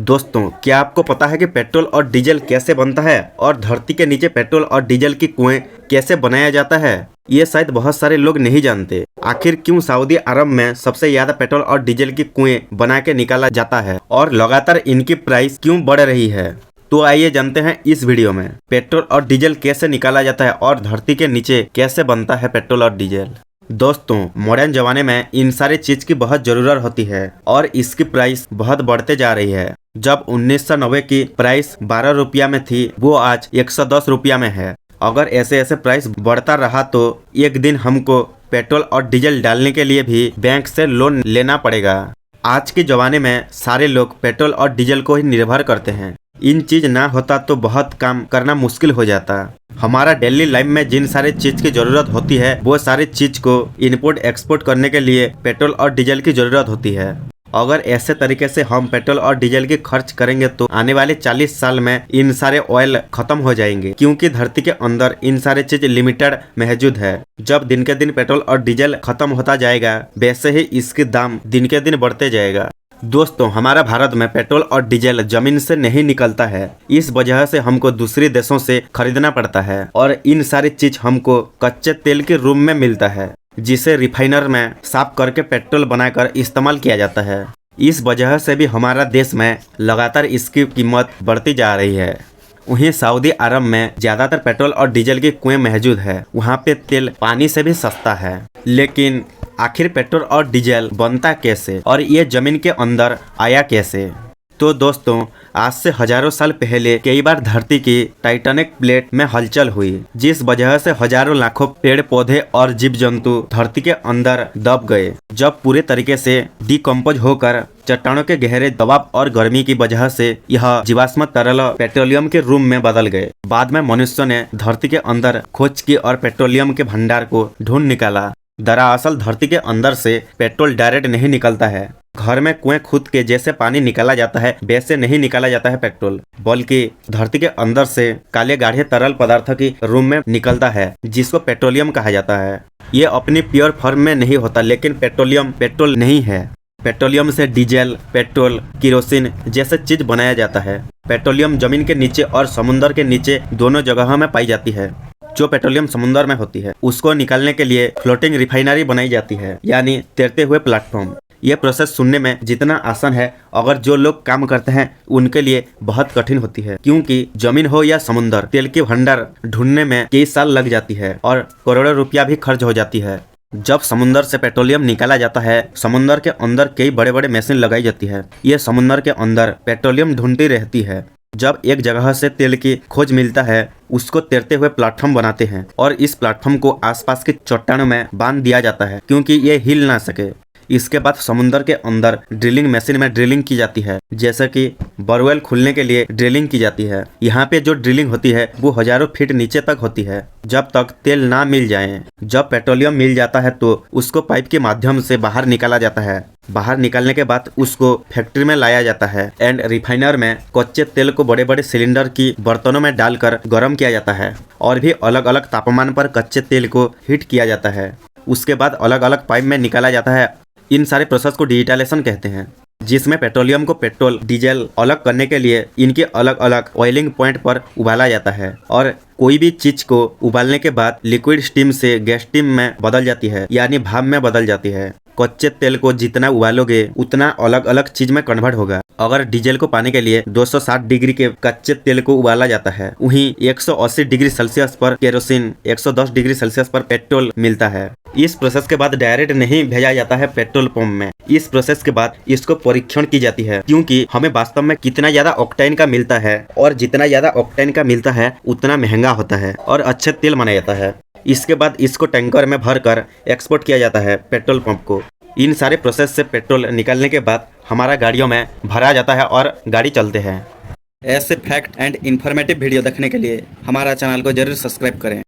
दोस्तों, क्या आपको पता है कि पेट्रोल और डीजल कैसे बनता है और धरती के नीचे पेट्रोल और डीजल की कुएं कैसे बनाया जाता है? ये शायद बहुत सारे लोग नहीं जानते। आखिर क्यों सऊदी अरब में सबसे ज्यादा पेट्रोल और डीजल की कुएं बना के निकाला जाता है और लगातार इनकी प्राइस क्यों बढ़ रही है? तो आइए जानते हैं इस वीडियो में पेट्रोल और डीजल कैसे निकाला जाता है और धरती के नीचे कैसे बनता है पेट्रोल और डीजल। दोस्तों, मॉडर्न जमाने में इन सारी चीज की बहुत जरूरत होती है और इसकी प्राइस बहुत बढ़ते जा रही है। जब 1990 की प्राइस 12 रुपया में थी, वो आज 110 रुपया में है। अगर ऐसे ऐसे प्राइस बढ़ता रहा तो एक दिन हमको पेट्रोल और डीजल डालने के लिए भी बैंक से लोन लेना पड़ेगा। आज के जमाने में सारे लोग पेट्रोल और डीजल को ही निर्भर करते हैं। इन चीज ना होता तो बहुत काम करना मुश्किल हो जाता। हमारा डेली लाइफ में जिन सारे चीज की जरूरत होती है, वो सारी चीज को इंपोर्ट एक्सपोर्ट करने के लिए पेट्रोल और डीजल की जरूरत होती है। अगर ऐसे तरीके से हम पेट्रोल और डीजल की खर्च करेंगे तो आने वाले 40 साल में इन सारे ऑयल खत्म हो जाएंगे, क्योंकि धरती के अंदर इन सारे चीज लिमिटेड मौजूद है। जब दिन के दिन पेट्रोल और डीजल खत्म होता जाएगा, वैसे ही इसके दाम दिन के दिन बढ़ते जाएगा। दोस्तों, हमारा भारत में पेट्रोल और डीजल जमीन से नहीं निकलता है। इस वजह से हमको दूसरे देशों से खरीदना पड़ता है और इन सारी चीज हमको कच्चे तेल के रूप में मिलता है, जिसे रिफाइनर में साफ करके पेट्रोल बनाकर इस्तेमाल किया जाता है। इस वजह से भी हमारा देश में लगातार इसकी कीमत बढ़ती जा रही है। वहीं सऊदी अरब में ज्यादातर पेट्रोल और डीजल की कुएं मौजूद है। वहाँ पे तेल पानी से भी सस्ता है। लेकिन आखिर पेट्रोल और डीजल बनता कैसे और ये जमीन के अंदर आया कैसे? तो दोस्तों, आज से हजारों साल पहले कई बार धरती की टाइटैनिक प्लेट में हलचल हुई, जिस वजह से हजारों लाखों पेड़ पौधे और जीव जंतु धरती के अंदर दब गए। जब पूरे तरीके से डिकम्पोज होकर चट्टानों के गहरे दबाव और गर्मी की वजह से यह जीवाश्म तरल पेट्रोलियम के रूप में बदल गए। बाद में मनुष्यों ने धरती के अंदर खोज की और पेट्रोलियम के भंडार को ढूंढ निकाला। दरअसल धरती के अंदर से पेट्रोल डायरेक्ट नहीं निकलता है। घर में कुएं खुद के जैसे पानी निकाला जाता है, वैसे नहीं निकाला जाता है पेट्रोल, बल्कि धरती के अंदर से काले गाढ़े तरल पदार्थ की रूप में निकलता है, जिसको पेट्रोलियम कहा जाता है। ये अपनी प्योर फॉर्म में नहीं होता, लेकिन पेट्रोलियम पेट्रोल नहीं है। पेट्रोलियम से डीजल, पेट्रोल, केरोसिन जैसे चीज बनाया जाता है। पेट्रोलियम जमीन के नीचे और समुद्र के नीचे दोनों जगहों में पाई जाती है। जो पेट्रोलियम समुद्र में होती है, उसको निकालने के लिए फ्लोटिंग रिफाइनरी बनाई जाती है, यानी तैरते हुए प्लेटफॉर्म। यह प्रोसेस सुनने में जितना आसान है, अगर जो लोग काम करते हैं उनके लिए बहुत कठिन होती है, क्योंकि जमीन हो या समुद्र, तेल के भंडार ढूंढने में कई साल लग जाती है और करोड़ों रुपया भी खर्च हो जाती है। जब समुद्र से पेट्रोलियम निकाला जाता है, समुद्र के अंदर कई बड़े बड़े मशीन लगाई जाती है। ये समुद्र के अंदर पेट्रोलियम ढूंढती रहती है। जब एक जगह से तेल की खोज मिलता है, उसको तैरते हुए प्लेटफॉर्म बनाते हैं और इस प्लेटफॉर्म को आसपास की चट्टानों में बांध दिया जाता है, क्योंकि ये हिल ना सके। इसके बाद समुद्र के अंदर ड्रिलिंग मशीन में ड्रिलिंग की जाती है, जैसे कि बोरवेल खुलने के लिए ड्रिलिंग की जाती है। यहाँ पे जो ड्रिलिंग होती है वो हजारों फीट नीचे तक होती है, जब तक तेल ना मिल जाए। जब पेट्रोलियम मिल जाता है तो उसको पाइप के माध्यम से बाहर निकाला जाता है। बाहर निकालने के बाद उसको फैक्ट्री में लाया जाता है एंड रिफाइनर में कच्चे तेल को बड़े बड़े सिलेंडर की बर्तनों में डालकर गर्म किया जाता है और भी अलग अलग तापमान पर कच्चे तेल को हीट किया जाता है। उसके बाद अलग अलग पाइप में निकाला जाता है। इन सारे प्रोसेस को डिजिटलाइजेशन कहते हैं, जिसमें पेट्रोलियम को पेट्रोल डीजल अलग करने के लिए इनके अलग अलग ऑयलिंग पॉइंट पर उबाला जाता है और कोई भी चीज को उबालने के बाद लिक्विड स्टीम से गैस स्टीम में बदल जाती है, यानी भाप में बदल जाती है। कच्चे तेल को जितना उबालोगे उतना अलग अलग चीज में कन्वर्ट होगा। अगर डीजल को पाने के लिए 260 डिग्री के कच्चे तेल को उबाला जाता है, वहीं 180 डिग्री सेल्सियस पर केरोसिन, 110 डिग्री सेल्सियस पर पेट्रोल मिलता है। इस प्रोसेस के बाद डायरेक्ट नहीं भेजा जाता है पेट्रोल पंप में। इस प्रोसेस के बाद इसको परीक्षण की जाती है, क्योंकि हमें वास्तव में कितना ज्यादा ऑक्टेन का मिलता है, और जितना ज्यादा ऑक्टेन का मिलता है उतना महंगा होता है और अच्छे तेल माना जाता है। इसके बाद इसको टैंकर में भरकर एक्सपोर्ट किया जाता है पेट्रोल पंप को। इन सारे प्रोसेस से पेट्रोल निकालने के बाद हमारा गाड़ियों में भरा जाता है और गाड़ी चलते हैं। ऐसे फैक्ट एंड इन्फॉर्मेटिव वीडियो देखने के लिए हमारा चैनल को जरूर सब्सक्राइब करें।